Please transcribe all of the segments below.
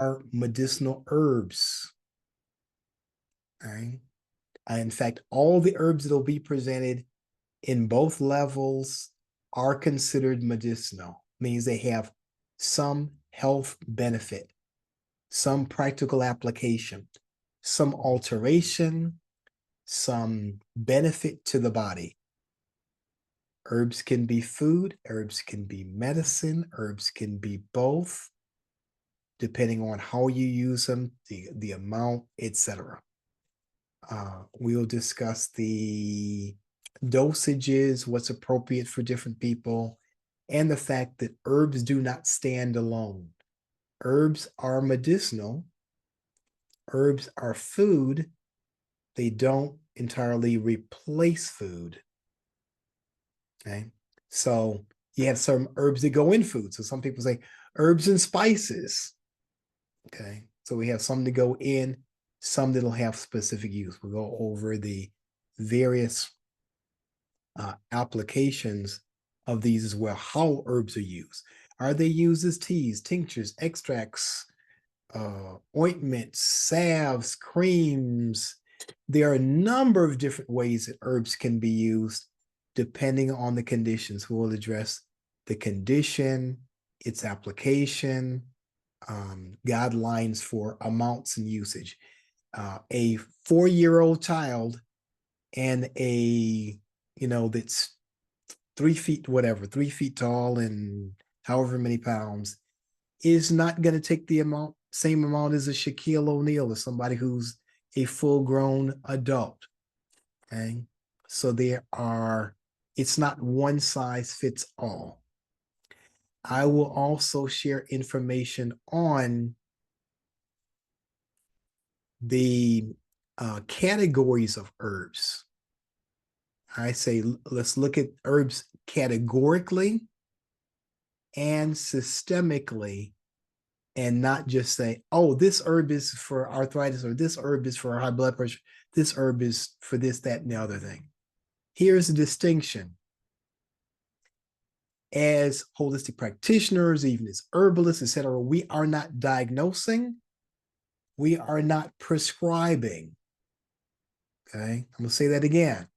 are medicinal herbs. All right. In fact, all the herbs that will be presented in both levels are considered medicinal, means they have some health benefit, some practical application, some alteration, some benefit to the body. Herbs can be food, herbs can be medicine, herbs can be both, depending on how you use them, the amount, etc. We'll discuss the dosages, what's appropriate for different people, and the fact that herbs do not stand alone. Herbs are medicinal. Herbs are food. They don't entirely replace food. Okay. So you have some herbs that go in food. So some people say herbs and spices. Okay. So we have some that go in, some that'll have specific use. We'll go over the various applications of these as well, how herbs are used. Are they used as teas, tinctures, extracts, ointments, salves, creams? There are a number of different ways that herbs can be used depending on the conditions. We'll address the condition, its application, guidelines for amounts and usage. A 4-year-old child and that's 3 feet, whatever, 3 feet tall and however many pounds is not going to take the same amount as a Shaquille O'Neal or somebody who's a full-grown adult. Okay. So it's not one size fits all. I will also share information on the categories of herbs. I say, let's look at herbs categorically and systemically, and not just say, oh, this herb is for arthritis, or this herb is for high blood pressure, this herb is for this, that, and the other thing. Here's a distinction. As holistic practitioners, even as herbalists, etc., we are not diagnosing, we are not prescribing. Okay, I'm going to say that again.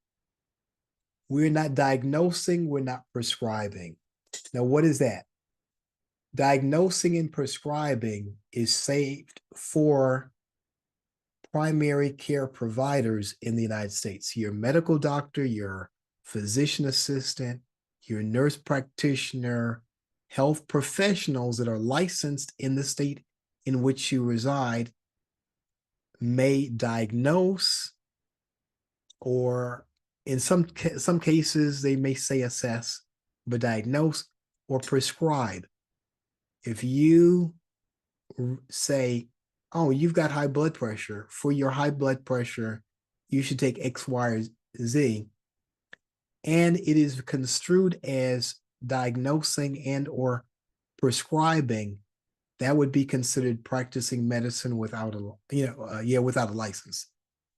We're not diagnosing, we're not prescribing. Now, what is that? Diagnosing and prescribing is saved for primary care providers in the United States. Your medical doctor, your physician assistant, your nurse practitioner, health professionals that are licensed in the state in which you reside may diagnose, or in some cases, they may say assess, but diagnose or prescribe. If you say, oh, you've got high blood pressure, for your high blood pressure, you should take X, Y, or Z, and it is construed as diagnosing and or prescribing, that would be considered practicing medicine without without a license,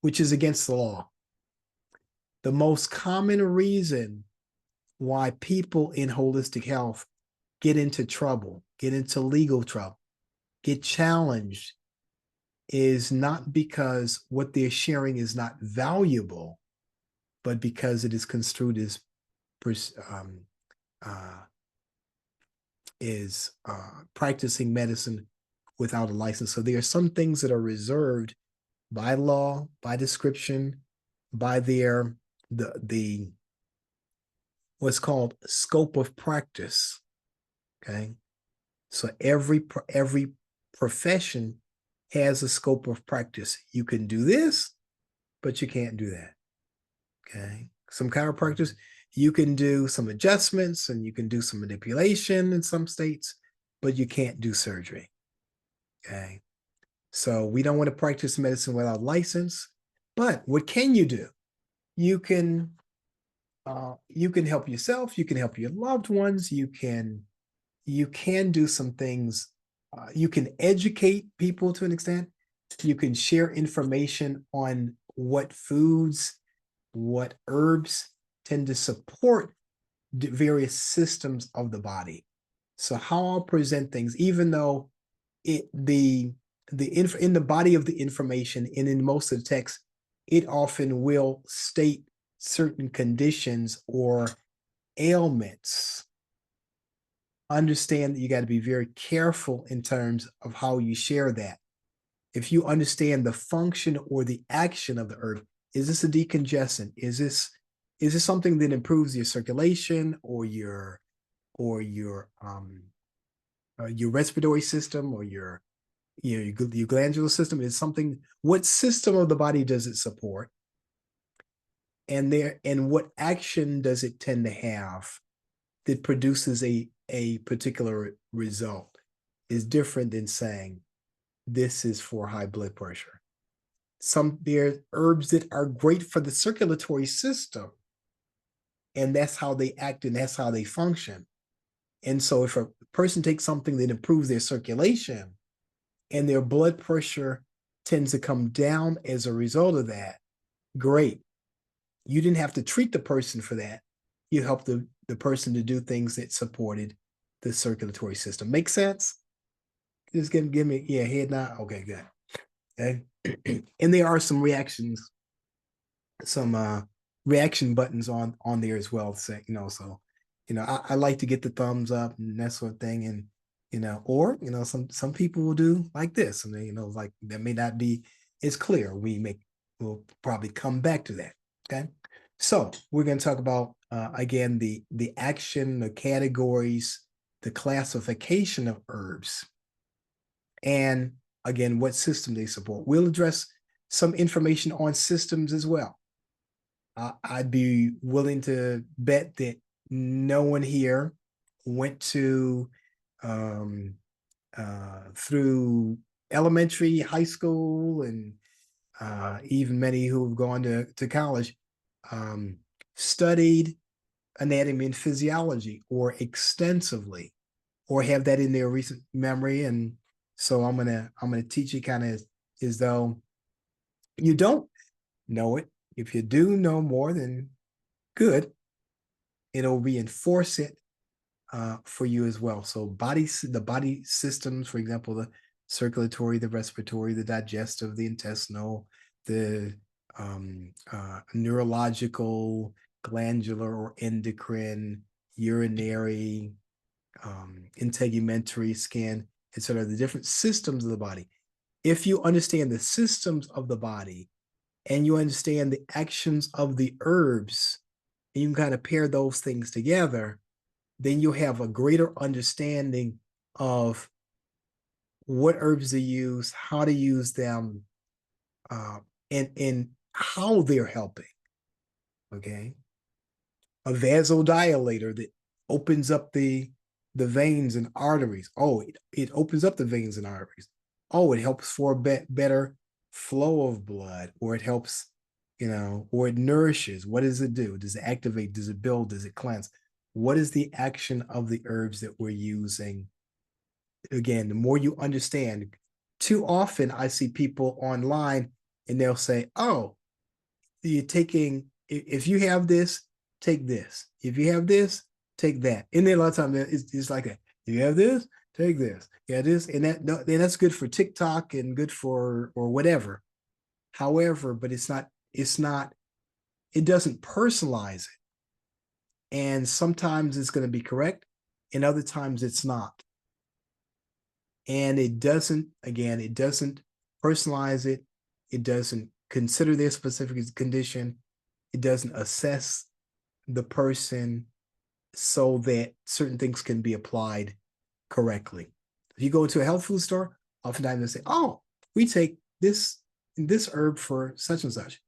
which is against the law. The most common reason why people in holistic health get into trouble, get into legal trouble, get challenged, is not because what they're sharing is not valuable, but because it is construed as practicing medicine without a license. So there are some things that are reserved by law, by description, by the what's called scope of practice. Okay, so every profession has a scope of practice. You can do this, but you can't do that. Okay, some chiropractors, you can do some adjustments and you can do some manipulation in some states, but you can't do surgery. Okay, so we don't want to practice medicine without license. But what can you do? You can help yourself. You can help your loved ones. You can do some things. You can educate people to an extent. You can share information on what foods, what herbs tend to support various systems of the body. So how I'll present things, even though in the body of the information and in most of the text, it often will state certain conditions or ailments. Understand that you got to be very careful in terms of how you share that. If you understand the function or the action of the herb, is this a decongestant? Is this something that improves your circulation or your respiratory system or your glandular system? Is something, what system of the body does it support? And what action does it tend to have that produces a particular result? Is different than saying this is for high blood pressure. There are herbs that are great for the circulatory system, and that's how they act and that's how they function. And so if a person takes something that improves their circulation and their blood pressure tends to come down as a result of that, great. You didn't have to treat the person for that. You helped the person to do things that supported the circulatory system. Make sense? Just give me, yeah, head nod. Okay, good. Okay. And there are some reactions, some reaction buttons on there as well. So, so, I like to get the thumbs up and that sort of thing. And, or, some people will do like this. And, like that may not be as clear. We'll probably come back to that. Okay. So we're going to talk about, again, the action, the categories, the classification of herbs, and again, what system they support. We'll address some information on systems as well. I'd be willing to bet that no one here went to through elementary, high school, and even many who have gone to college, studied anatomy and physiology or extensively, or have that in their recent memory. And so I'm gonna teach you kind of as though you don't know it. If you do know more, then good. It'll reinforce it for you as well. So the body systems, for example, the circulatory, the respiratory, the digestive, the intestinal, the neurological, glandular or endocrine, urinary, integumentary, skin, etc. The different systems of the body. If you understand the systems of the body and you understand the actions of the herbs, and you can kind of pair those things together, then you'll have a greater understanding of what herbs to use, how to use them, and how they're helping. Okay. A vasodilator that opens up the veins and arteries. Oh, it opens up the veins and arteries. Oh, it helps for a better flow of blood, or it helps, or it nourishes. What does it do? Does it activate? Does it build? Does it cleanse? What is the action of the herbs that we're using? Again, the more you understand, too often I see people online and they'll say, oh, you're taking, if you have this, take this. If you have this, take that. And then a lot of times it's like that. You have this, take this. Yeah, this, and that's good for TikTok and good for, or whatever. However, but it doesn't personalize it. And sometimes it's going to be correct, and other times it's not. And it doesn't personalize it. It doesn't consider their specific condition. It doesn't assess the person so that certain things can be applied correctly. If you go into a health food store, oftentimes they say, oh, we take this herb for such and such.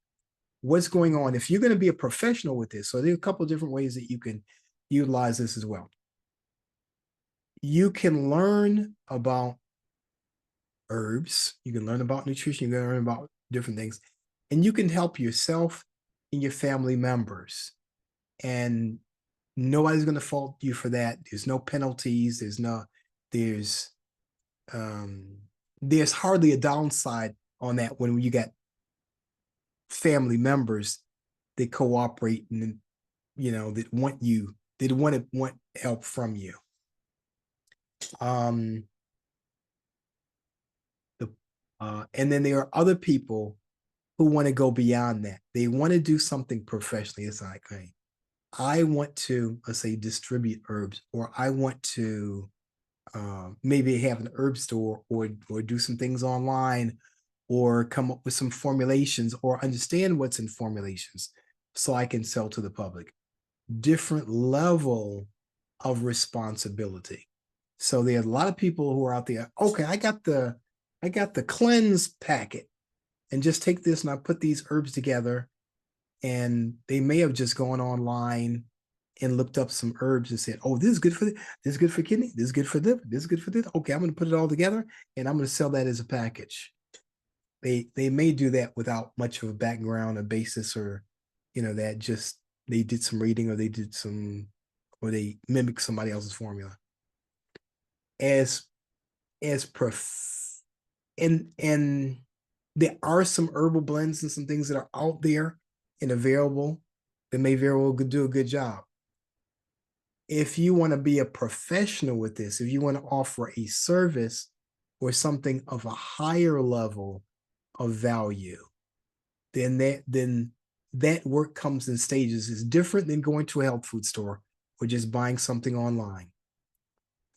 What's going on? If you're going to be a professional with this, so there are a couple of different ways that you can utilize this as well. You can learn about herbs, you can learn about nutrition, you can learn about different things, and you can help yourself and your family members. And nobody's going to fault you for that. There's no penalties. There's hardly a downside on that when you got family members that cooperate and, that want help from you. And then there are other people who want to go beyond that. They want to do something professionally. It's like, hey, I want to, let's say, distribute herbs, or I want to maybe have an herb store, or do some things online, or come up with some formulations, or understand what's in formulations so I can sell to the public. Different level of responsibility. So there's a lot of people who are out there. Okay, I got the cleanse packet, and just take this and I put these herbs together. And they may have just gone online and looked up some herbs and said, "Oh, this is good for this is good for kidney. This is good for liver. This is good for this. Okay, I'm going to put it all together and I'm going to sell that as a package." They may do that without much of a background or basis, or that just they did some reading, or they mimic somebody else's formula. As and there are some herbal blends and some things that are out there and available that may very well do a good job. If you want to be a professional with this, if you want to offer a service or something of a higher level of value, then that work comes in stages. It's different than going to a health food store or just buying something online.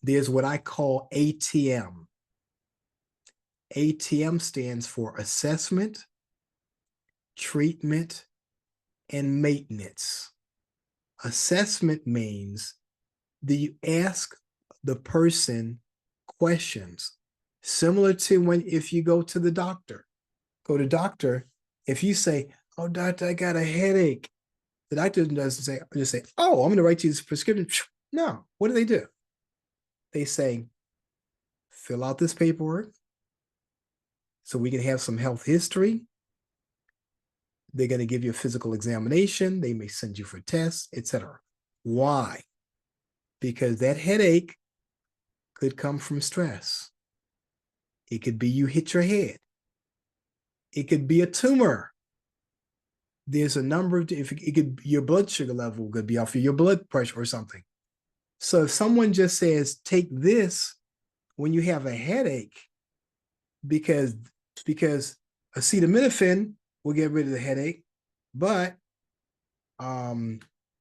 There's what I call ATM. ATM stands for assessment, treatment, and maintenance. Assessment means that you ask the person questions, similar to if you go to the doctor. If you say, "Oh, doctor, I got a headache," the doctor doesn't just say, "Oh, I'm going to write you this prescription." No. What do? They say, "Fill out this paperwork so we can have some health history." They're going to give you a physical examination. They may send you for tests, etc. Why? Because that headache could come from stress. It could be you hit your head. It could be a tumor. There's a number of, your blood sugar level could be off, of your blood pressure or something. So if someone just says, "Take this when you have a headache," because acetaminophen will get rid of the headache, but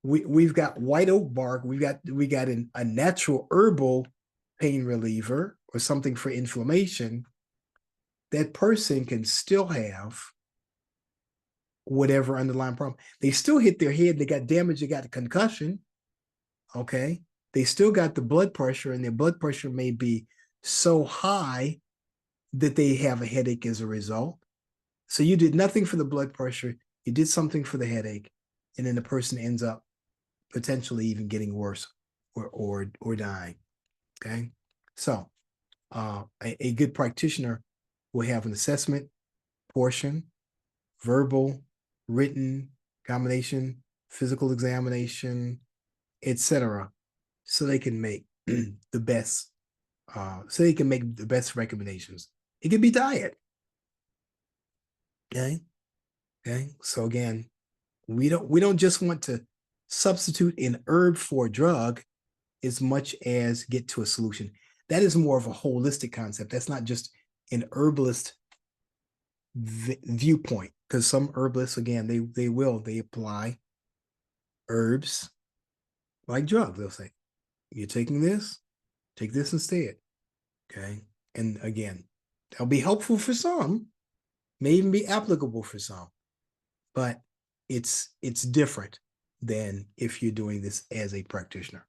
we've got white oak bark, we got a natural herbal pain reliever or something for inflammation, that person can still have whatever underlying problem. They still hit their head, they got damage, they got a concussion, okay? They still got the blood pressure, and their blood pressure may be so high that they have a headache as a result. So you did nothing for the blood pressure, you did something for the headache, and then the person ends up potentially even getting worse or dying, okay? So a good practitioner will have an assessment portion, verbal, written, combination, physical examination, etc., so they can make the best recommendations. It could be diet. Okay. So again, we don't just want to substitute an herb for a drug as much as get to a solution. That is more of a holistic concept. That's not just an herbalist viewpoint, because some herbalists, again, they apply herbs like drugs. They'll say, "You're taking this, take this instead." Okay. And again, that'll be helpful for some, may even be applicable for some, but it's different than if you're doing this as a practitioner.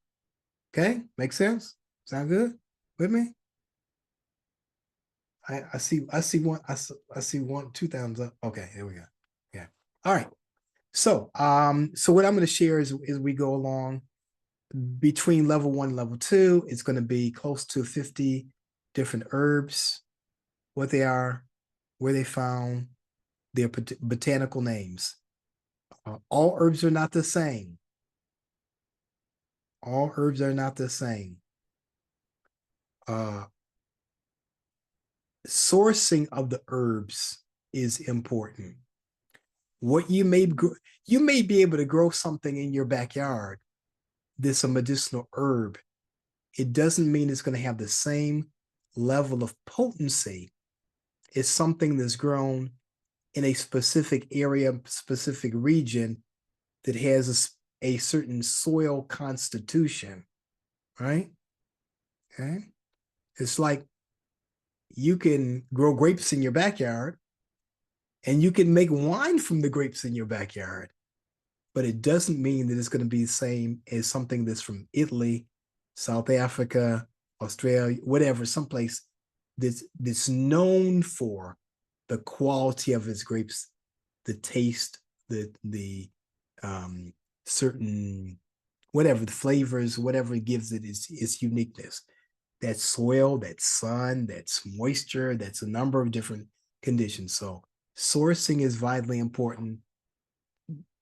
Okay, make sense? Sound good with me? I see one, two thumbs up. Okay, there we go. Yeah. All right. So what I'm going to share is we go along between level 1 and level 2, it's going to be close to 50 different herbs, what they are, where they found, their botanical names. All herbs are not the same. All herbs are not the same. Sourcing of the herbs is important. What you may be able to grow something in your backyard that's a medicinal herb. It doesn't mean it's going to have the same level of potency is something that's grown in a specific area, specific region that has a certain soil constitution, right? Okay. It's like you can grow grapes in your backyard and you can make wine from the grapes in your backyard, but it doesn't mean that it's going to be the same as something that's from Italy, South Africa, Australia, whatever, someplace that's known for the quality of its grapes, the taste, the certain whatever the flavors, whatever it gives it its uniqueness. That's soil, that's sun, that's moisture, that's a number of different conditions. So sourcing is vitally important.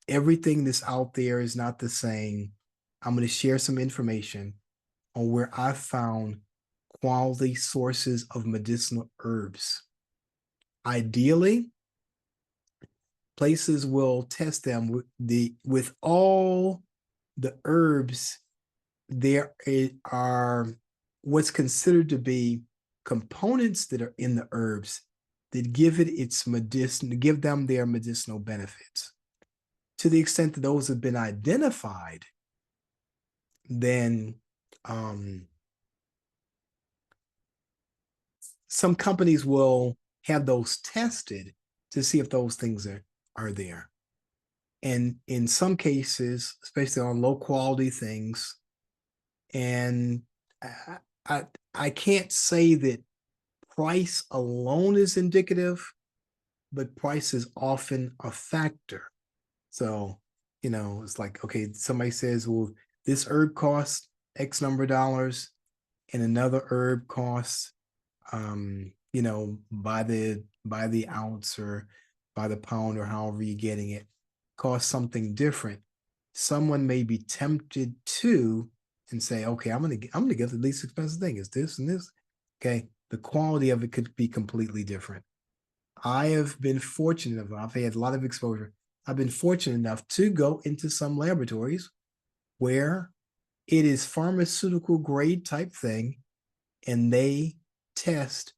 Everything that's out there is not the same. I'm going to share some information on where I found quality sources of medicinal herbs. Ideally, places will test them with all the herbs. There are what's considered to be components that are in the herbs that give it its medicine, give them their medicinal benefits. To the extent that those have been identified, then some companies will have those tested to see if those things are there. And in some cases, especially on low quality things, and I can't say that price alone is indicative, but price is often a factor. So, it's like, okay, somebody says, well, this herb costs X number of dollars, and another herb costs, by the ounce or by the pound or however you're getting it, costs something different. Someone may be tempted to and say, okay, I'm gonna get the least expensive thing. Is this and this? Okay, the quality of it could be completely different. I have been fortunate enough, I've had a lot of exposure. I've been fortunate enough to go into some laboratories where it is pharmaceutical grade type thing, and they test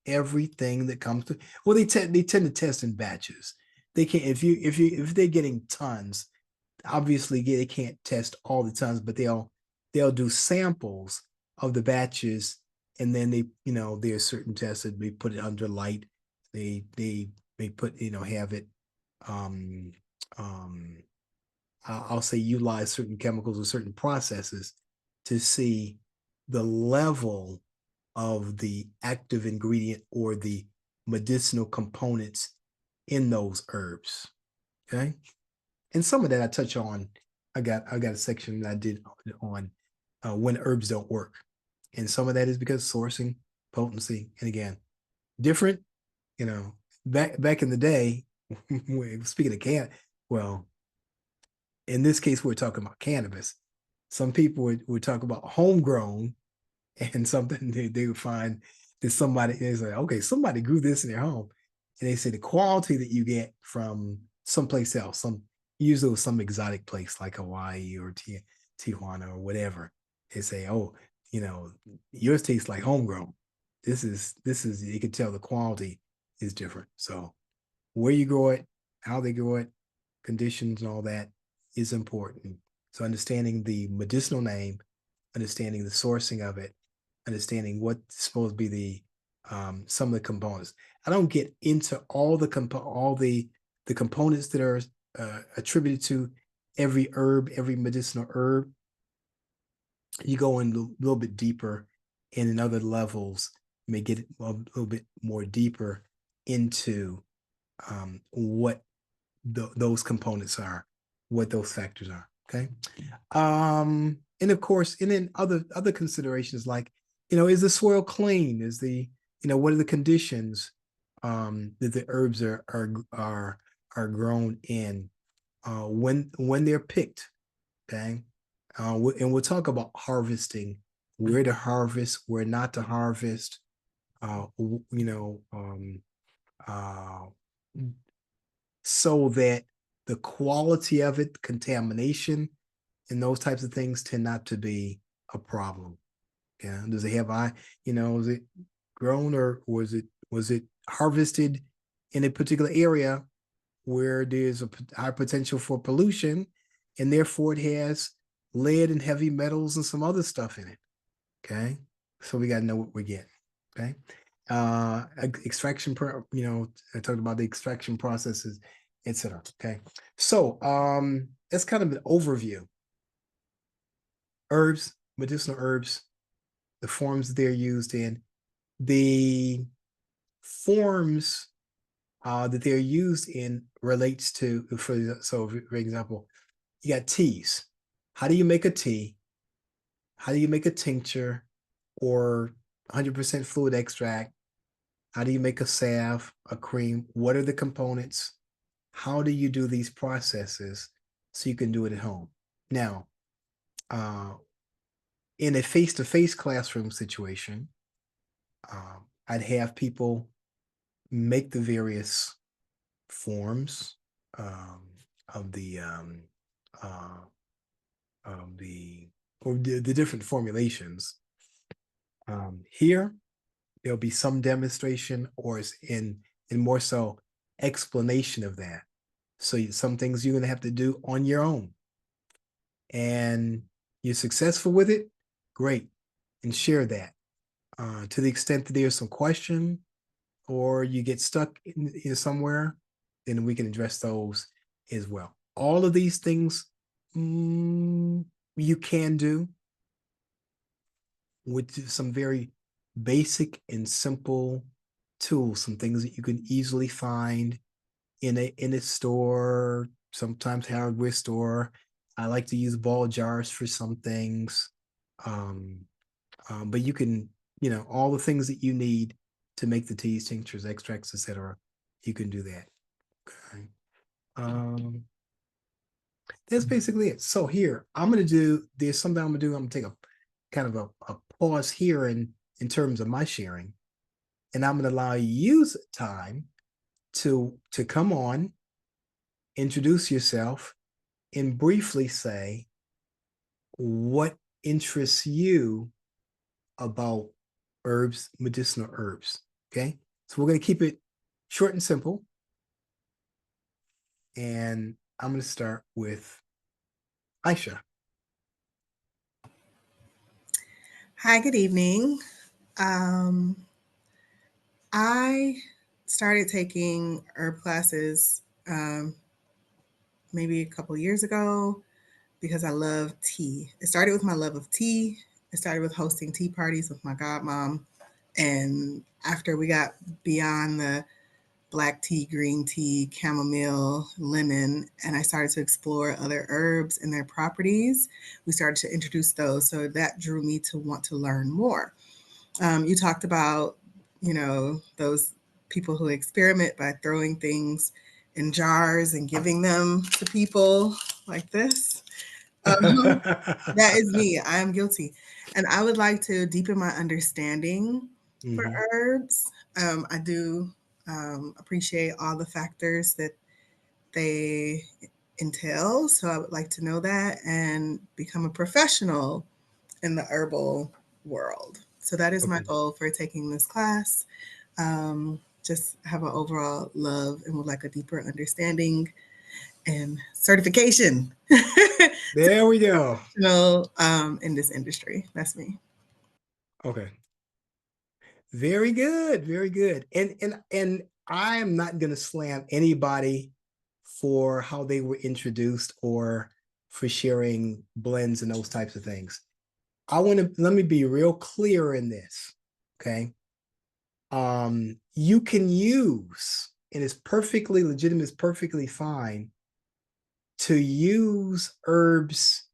everything that comes to. Well, they tend to test in batches. They can't if they're getting tons. Obviously, they can't test all the tons, but they'll do samples of the batches, and then there are certain tests that they put it under light. They put have it um um I'll say utilize certain chemicals or certain processes to see the level of the active ingredient or the medicinal components in those herbs. Okay. And some of that I touch on. I got a section that I did on when herbs don't work. And some of that is because sourcing, potency, and again, different, back in the day, speaking of well, in this case, we're talking about cannabis. Some people would talk about homegrown, and something they would find that somebody is like, okay, somebody grew this in their home. And they say the quality that you get from someplace else, usually some exotic place like Hawaii or Tijuana or whatever. They say, oh, yours tastes like homegrown. This is you can tell the quality is different. So where you grow it, how they grow it, conditions and all that is important. So understanding the medicinal name, understanding the sourcing of it, understanding what's supposed to be the some of the components. I don't get into all the components that are attributed to every herb, every medicinal herb. You go in a little bit deeper, and in other levels, you may get a little bit more deeper into what those components are, what those factors are. Okay. And of course, and then other considerations like, is the soil clean? Is what are the conditions that the herbs are grown in when they're picked? Okay. And we'll talk about harvesting, where to harvest, where not to harvest. Uh, uh, so that the quality of it, contamination, and those types of things tend not to be a problem. Yeah. Does it have is it grown or was it harvested in a particular area where there's a high potential for pollution, and therefore it has lead and heavy metals and some other stuff in it. Okay, so we got to know what we're getting. Okay, extraction, I talked about the extraction processes, etc. Okay, so that's kind of an overview. Herbs, medicinal herbs, the forms they're used in, the forms that they're used in relates to, so for example, you got teas. How do you make a tea? How do you make a tincture or 100% fluid extract? How do you make a salve, a cream? What are the components? How do you do these processes so you can do it at home? Now, in a face-to-face classroom situation, I'd have people make the various forms of the different formulations. Here, there'll be some demonstration, or in more so explanation of that. So some things you're going to have to do on your own, and you're successful with it, great, and share that. To the extent that there's some question or you get stuck in somewhere, then we can address those as well. All of these things you can do with some very basic and simple tools, some things that you can easily find in a store, sometimes hardware store. I like to use ball jars for some things. But you can, all the things that you need to make the teas, tinctures, extracts, etc., you can do that. Okay. That's basically it. So here, there's something I'm gonna do. I'm gonna take a kind of a pause here in terms of my sharing. And I'm gonna allow you time to come on, introduce yourself, and briefly say what interests you about herbs, medicinal herbs. Okay. So we're gonna keep it short and simple. And I'm gonna start with Aisha. Hi, good evening. I started taking herb classes maybe a couple years ago because I love tea. It started with my love of tea. It started with hosting tea parties with my godmom. And after we got beyond the black tea, green tea, chamomile, lemon, and I started to explore other herbs and their properties, we started to introduce those. So that drew me to want to learn more. You talked about, those people who experiment by throwing things in jars and giving them to people like this. That is me. I am guilty. And I would like to deepen my understanding for herbs. I do appreciate all the factors that they entail. So I would like to know that and become a professional in the herbal world. So that is my goal for taking this class. Just have an overall love and would like a deeper understanding and certification. There we go. In this industry. That's me. Okay. Very good. Very good. And I am not going to slam anybody for how they were introduced or for sharing blends and those types of things. Let me be real clear in this. Okay. You can use, and it's perfectly legitimate, it's perfectly fine to use herbs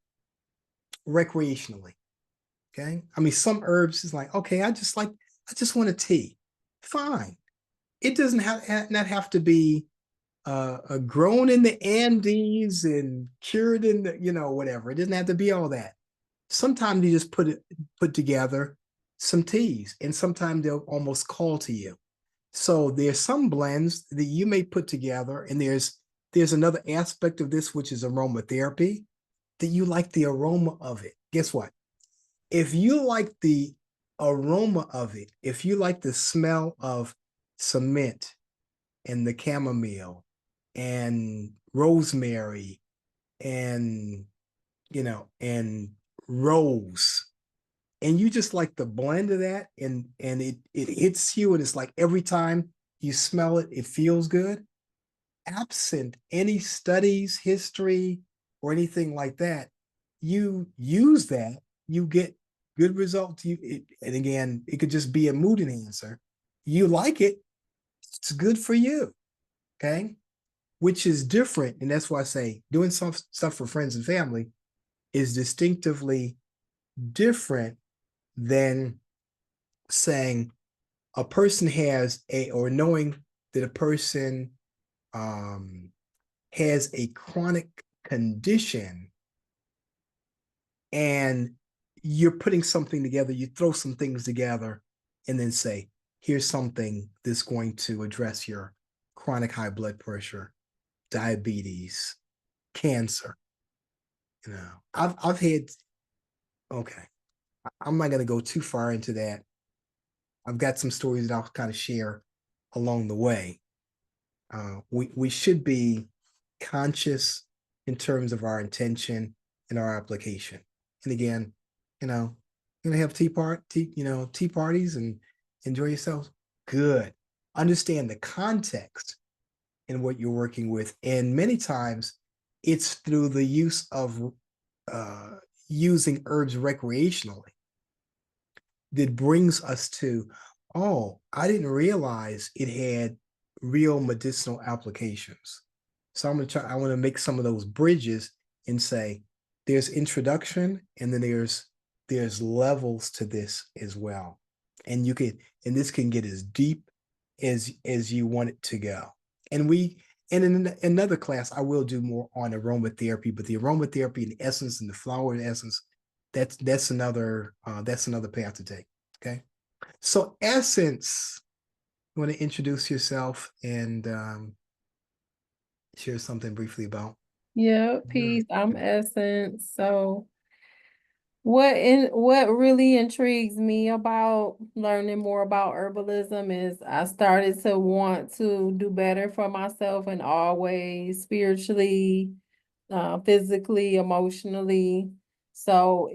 recreationally. Okay. I mean, some herbs is like, okay, I just want a tea. Fine. It doesn't not have to be grown in the Andes and cured in the, whatever. It doesn't have to be all that. Sometimes you just put together some teas, and sometimes they'll almost call to you. So there's some blends that you may put together, and there's another aspect of this, which is aromatherapy, that you like the aroma of it. Guess what? If you like the aroma of it, if you like the smell of some mint and the chamomile and rosemary and, and rose. And you just like the blend of that, and it hits you, and it's like every time you smell it, it feels good. Absent any studies, history, or anything like that, you use that, you get good results. And again, it could just be a mood enhancer. You like it, it's good for you. Okay. Which is different. And that's why I say doing some stuff for friends and family is distinctively different than saying a person has or knowing that a person has a chronic condition and you're putting something together, you throw some things together and then say, here's something that's going to address your chronic high blood pressure, diabetes, cancer. I've had, okay, I'm not going to go too far into that. I've got some stories that I'll kind of share along the way. We should be conscious in terms of our intention and our application. And again, you're gonna have tea parties and enjoy yourselves. Good. Understand the context in what you're working with, and many times it's through the use of using herbs recreationally that brings us to, oh, I didn't realize it had real medicinal applications. So I want to make some of those bridges and say there's introduction and then there's levels to this as well. And this can get as deep as you want it to go. And in another class, I will do more on aromatherapy, but the aromatherapy and the essence and the flower essence, that's another path to take. Okay. So Essence, you want to introduce yourself and share something briefly about? Yeah, peace. I'm Essence. So what really intrigues me about learning more about herbalism is I started to want to do better for myself in all ways, spiritually, physically, emotionally. So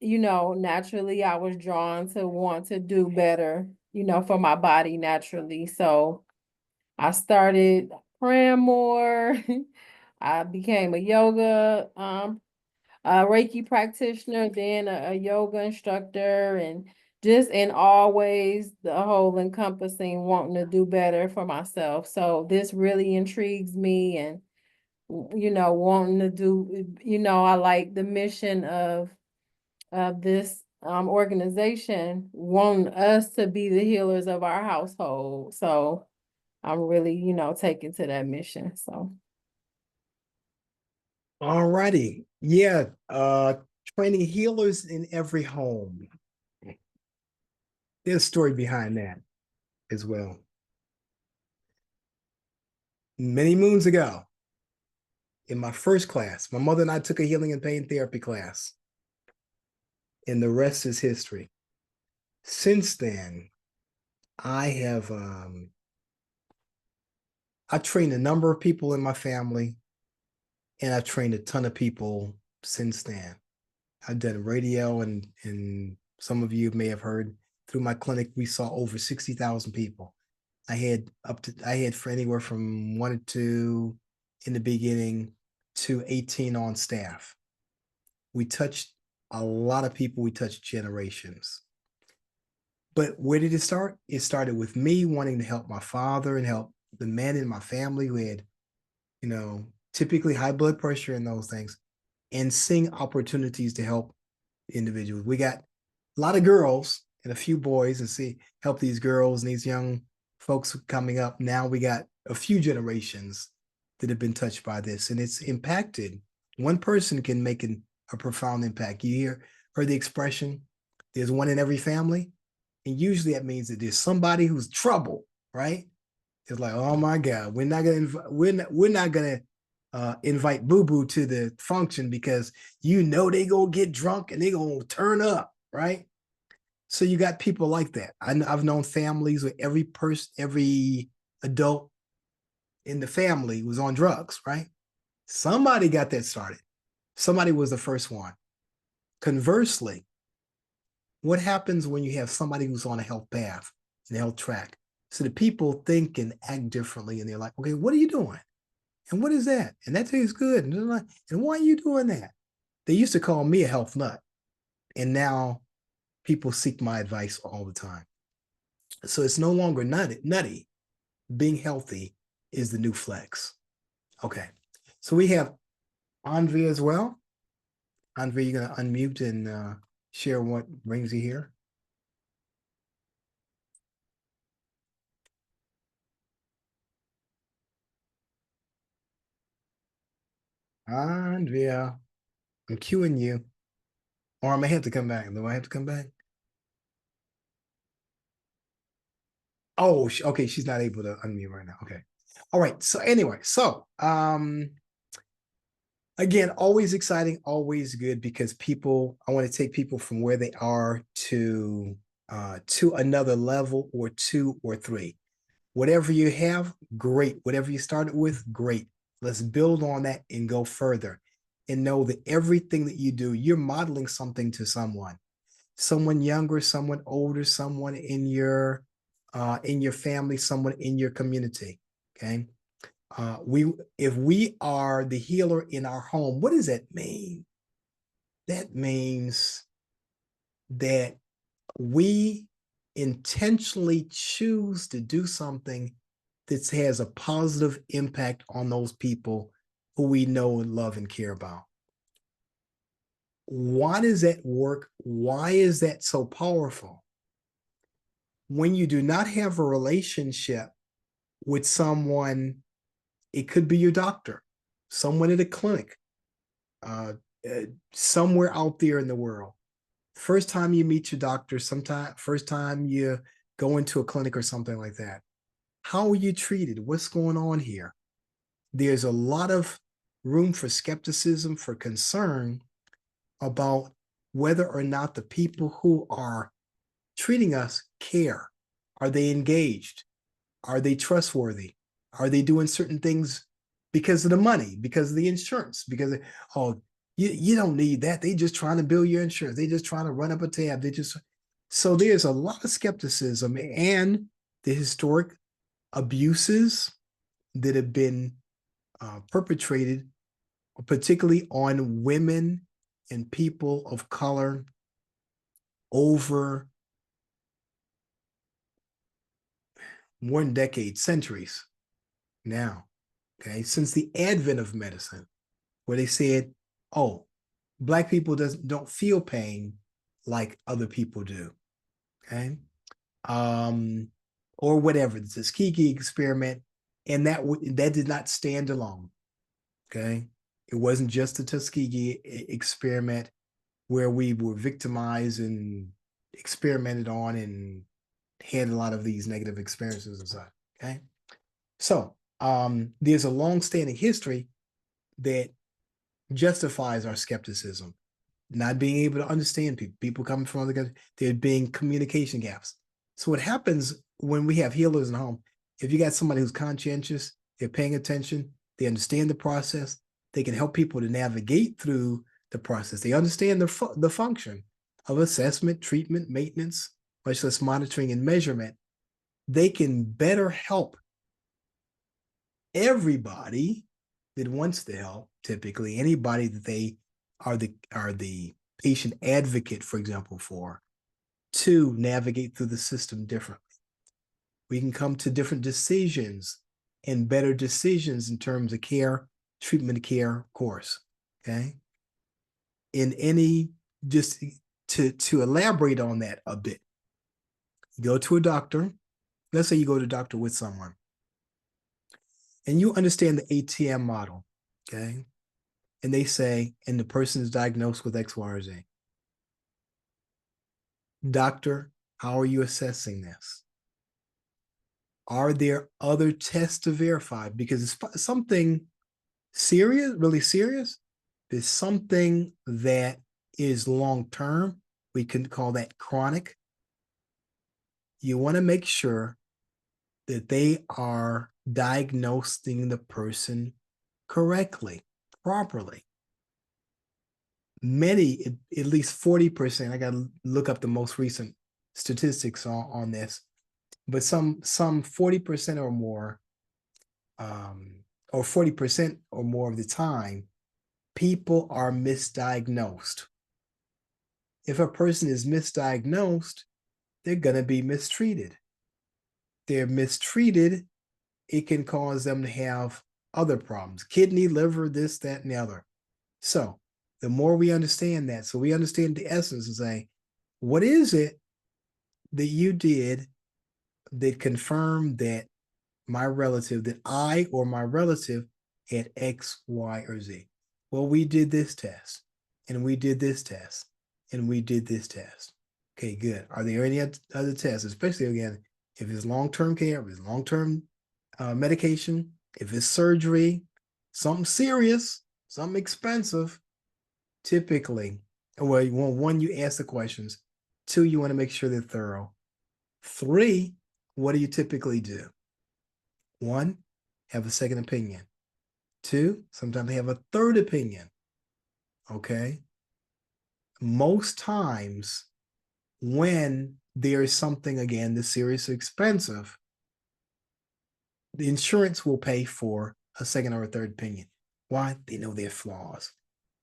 naturally I was drawn to want to do better, for my body naturally. So I started praying more. I became a yoga a Reiki practitioner, then a yoga instructor, and just in all ways, the whole encompassing wanting to do better for myself. So this really intrigues me, and wanting to do, I like the mission of this organization, wanting us to be the healers of our household. So I'm really, taken to that mission. So All righty. Yeah. Training healers in every home. There's a story behind that as well. Many moons ago, in my first class, my mother and I took a healing and pain therapy class. And the rest is history. Since then, I have I trained a number of people in my family, and I've trained a ton of people since then. I've done radio, and some of you may have heard through my clinic, we saw over 60,000 people. I had for anywhere from 1 to 2 in the beginning to 18 on staff. We touched a lot of people. We touched generations. But where did it start? It started with me wanting to help my father and help the men in my family who had, typically high blood pressure and those things, and seeing opportunities to help individuals. We got a lot of girls and a few boys, and help these girls and these young folks coming up. Now we got a few generations that have been touched by this, and it's impacted. One person can make a profound impact. Heard the expression, there's one in every family. And usually that means that there's somebody who's trouble, right? It's like, oh my God, we're not gonna invite Boo Boo to the function because they gonna get drunk and they gonna turn up, right? So you got people like that. I've known families where every adult in the family was on drugs, right? Somebody got that started. Somebody was the first one. Conversely, what happens when you have somebody who's on a health path, and health track? So the people think and act differently, and they're like, okay, what are you doing? And what is that? And that tastes good. And they're like, and why are you doing that? They used to call me a health nut. And now people seek my advice all the time. So it's no longer nutty. Being healthy is the new flex. Okay. So we have Andrea as well. Andrea, you're going to unmute and share what brings you here. Andrea, I'm cueing you. Or I may have to come back. Do I have to come back? Oh, okay. She's not able to unmute right now. Okay. All right. So anyway, again, always exciting, always good, because I want to take people from where they are to another level, or 2 or 3. Whatever you have, great. Whatever you started with, great. Let's build on that and go further. And know that everything that you do, you're modeling something to someone younger, someone older, someone in your family, someone in your community. Okay. If we are the healer in our home, what does that mean? That means that we intentionally choose to do something that has a positive impact on those people who we know and love and care about. Why does that work? Why is that so powerful? When you do not have a relationship with someone, it could be your doctor, someone at a clinic, somewhere out there in the world. First time you meet your doctor, first time you go into a clinic or something like that. How are you treated? What's going on here? There's a lot of room for skepticism, for concern about whether or not the people who are treating us care. Are they engaged? Are they trustworthy? Are they doing certain things because of the money, because of the insurance, you don't need that. They just trying to bill your insurance. They just trying to run up a tab. So there's a lot of skepticism and the historic abuses that have been perpetrated, particularly on women and people of color over one decade, centuries now, okay, since the advent of medicine, where they said, oh, Black people don't feel pain like other people do, okay? Or whatever, the Tuskegee experiment, and that did not stand alone, okay? It wasn't just the Tuskegee experiment where we were victimized and experimented on and had a lot of these negative experiences and such, okay? So there's a long-standing history that justifies our skepticism, not being able to understand people coming from other countries, there being communication gaps. So what happens when we have healers in the home, if you got somebody who's conscientious, they're paying attention, they understand the process, they can help people to navigate through the process. They understand the function of assessment, treatment, maintenance, much less monitoring and measurement. They can better help everybody that wants to help, typically anybody that they are the patient advocate, for example, to navigate through the system differently. We can come to different decisions and better decisions in terms of care, treatment care course, okay? Just to elaborate on that a bit, you go to a doctor, let's say you go to a doctor with someone, and you understand the ATM model, okay? And they say, and the person is diagnosed with X, Y, or Z. Doctor, how are you assessing this? Are there other tests to verify? Because it's something serious, really serious. There's something that is long-term. We can call that chronic. you want to make sure that they are diagnosing the person correctly, properly. Many, at least 40%, I got to look up the most recent statistics on this, but some 40% or more, or 40% or more of the time, people are misdiagnosed. If a person is misdiagnosed, they're going to be mistreated. They're mistreated, it can cause them to have other problems, kidney, liver, this, that, and the other. So the more we understand that, so we understand the essence and say, what is it that you did that confirmed that my relative, that I or my relative had X, Y, or Z? Well, we did this test, and we did this test, and we did this test. Okay, good. Are there any other tests, especially again, if it's long-term care, if it's long-term medication, if it's surgery, something serious, something expensive, typically, well, one, you ask the questions. Two, you want to make sure they're thorough. Three, what do you typically do? One, have a second opinion. Two, sometimes they have a third opinion. Okay. Most times when there is something, again, that's serious or expensive, the insurance will pay for a second or a third opinion. Why? They know their flaws.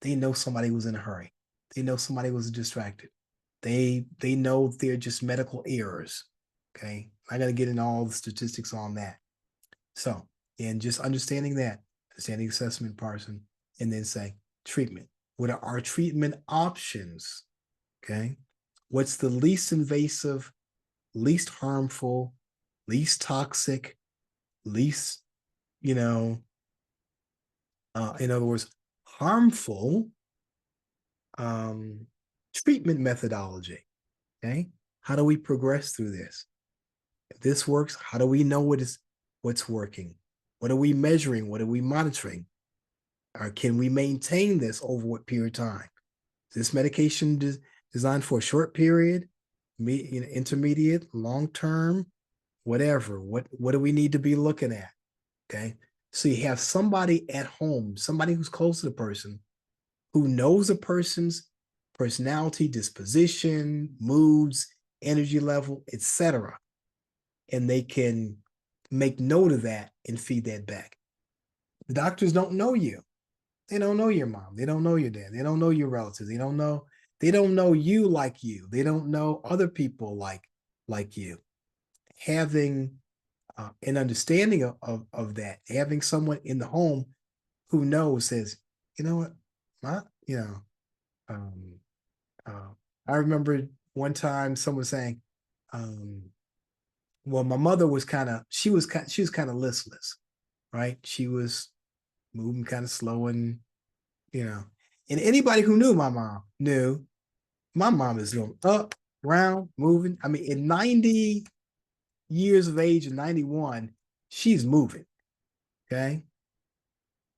They know somebody was in a hurry. They know somebody was distracted. They know they're just medical errors. Okay. I got to get into all the statistics on that. So, and just understanding that, understanding assessment person, and then say treatment. What are our treatment options? Okay. What's the least invasive, least harmful, least toxic, least, in other words, harmful treatment methodology? Okay. How do we progress through this? If this works, how do we know what's working? What are we measuring? What are we monitoring? Or can we maintain this over what period of time? Is this medication designed for a short period, intermediate, long-term, whatever? What do we need to be looking at? Okay. So you have somebody at home, somebody who's close to the person, who knows a person's personality, disposition, moods, energy level, etc. And they can make note of that and feed that back. The doctors don't know you. They don't know your mom. They don't know your dad. They don't know your relatives. They don't know you like you. They don't know other people like you. Having an understanding of that, having someone in the home who knows, says, you know what, I remember one time someone saying, well, my mother was she was kind of listless, right? She was moving kind of slow, and and anybody who knew my mom knew my mom is going up, round, moving. I mean, at 90 years of age and 91, she's moving. Okay.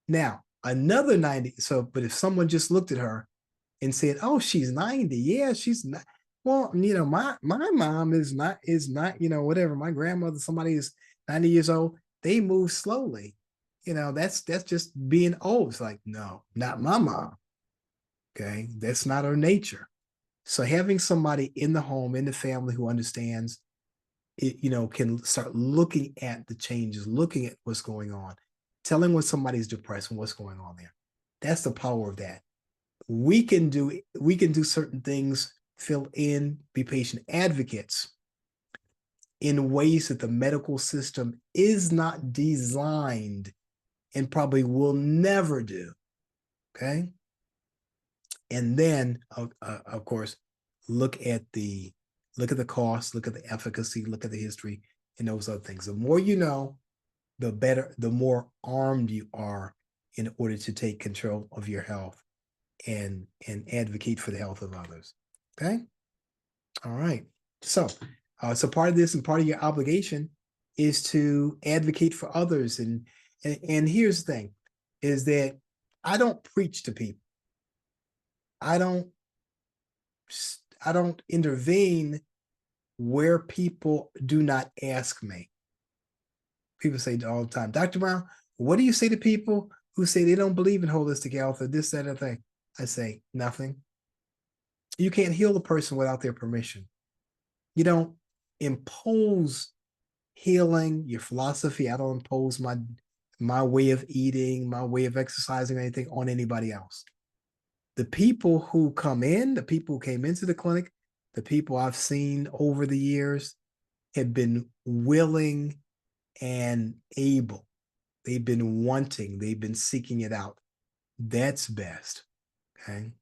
Now, another 90. So, but if someone just looked at her and said, oh, she's 90. Yeah, she's not. Well, my mom is not, whatever. My grandmother, somebody is 90 years old. They move slowly. That's just being old. It's like, no, not my mom. Okay. That's not her nature. So having somebody in the home, in the family who understands it, can start looking at the changes, looking at what's going on, telling when somebody's depressed and what's going on there. That's the power of that. We can do certain things, fill in, be patient advocates in ways that the medical system is not designed and probably will never do. Okay. And then, of course, look at the cost, look at the efficacy, look at the history, and those other things. The more you know, the better, the more armed you are in order to take control of your health and advocate for the health of others. Okay. All right. So part of this and part of your obligation is to advocate for others. And here's the thing, is that I don't preach to people. I don't intervene where people do not ask me. People say all the time, Dr. Brown, what do you say to people who say they don't believe in holistic health or this, that, and thing? I say, nothing. You can't heal a person without their permission. You don't impose healing, your philosophy. I don't impose my way of eating, my way of exercising, or anything on anybody else. The people who come in, the people who came into the clinic, the people I've seen over the years have been willing and able. They've been wanting, they've been seeking it out. That's best. Okay.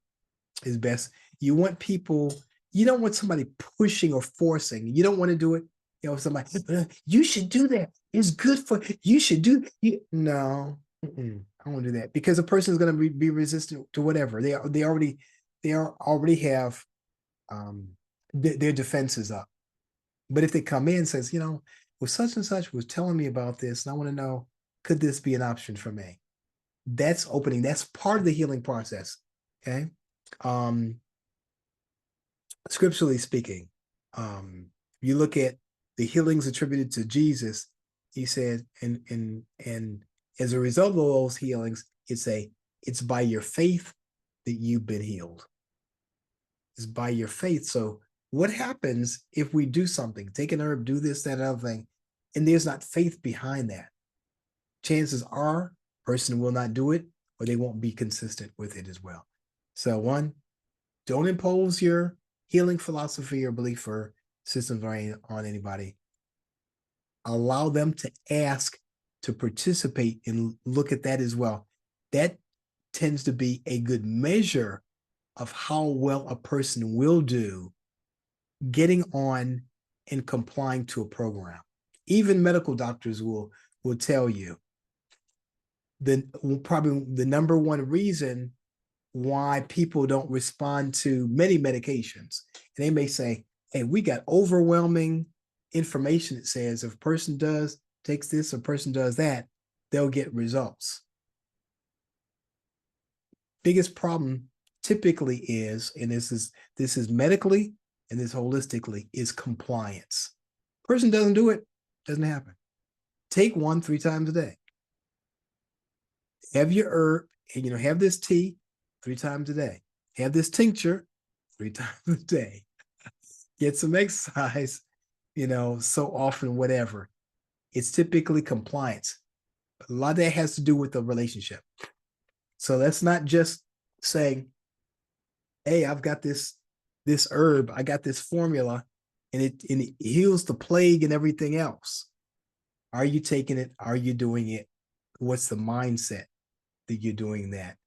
Is best. You want people, you don't want somebody pushing or forcing. You don't want to do it. You know, somebody, you should do that. It's good for you should do you. No, I don't want to do that because a person is going to be resistant to whatever. They already have their defenses up. But if they come in and says, you know, well, such and such was telling me about this, and I want to know, could this be an option for me? That's opening. That's part of the healing process. Okay. Scripturally speaking, you look at the healings attributed to Jesus, he said, and as a result of those healings, it's by your faith that you've been healed. It's by your faith. So what happens if we do something, take an herb, do this, that, other thing, and there's not faith behind that? Chances are person will not do it, or they won't be consistent with it as well. So one, don't impose your healing philosophy or belief or systems on anybody. Allow them to ask, to participate, and look at that as well. That tends to be a good measure of how well a person will do getting on and complying to a program. Even medical doctors will tell you probably the number one reason why people don't respond to many medications. And they may say, hey, we got overwhelming information that says if a person takes this or person does that, they'll get results. Biggest problem typically is, and this is medically and this holistically, is compliance. Person doesn't do it, doesn't happen. Take 1-3 times a day. Have your herb, and have this tea 3 times a day. Have this tincture 3 times a day. Get some exercise, so often, whatever. It's typically compliance. A lot of that has to do with the relationship. So that's not just saying, hey, I've got this herb, I got this formula, and it heals the plague and everything else. Are you taking it? Are you doing it? What's the mindset that you're doing that?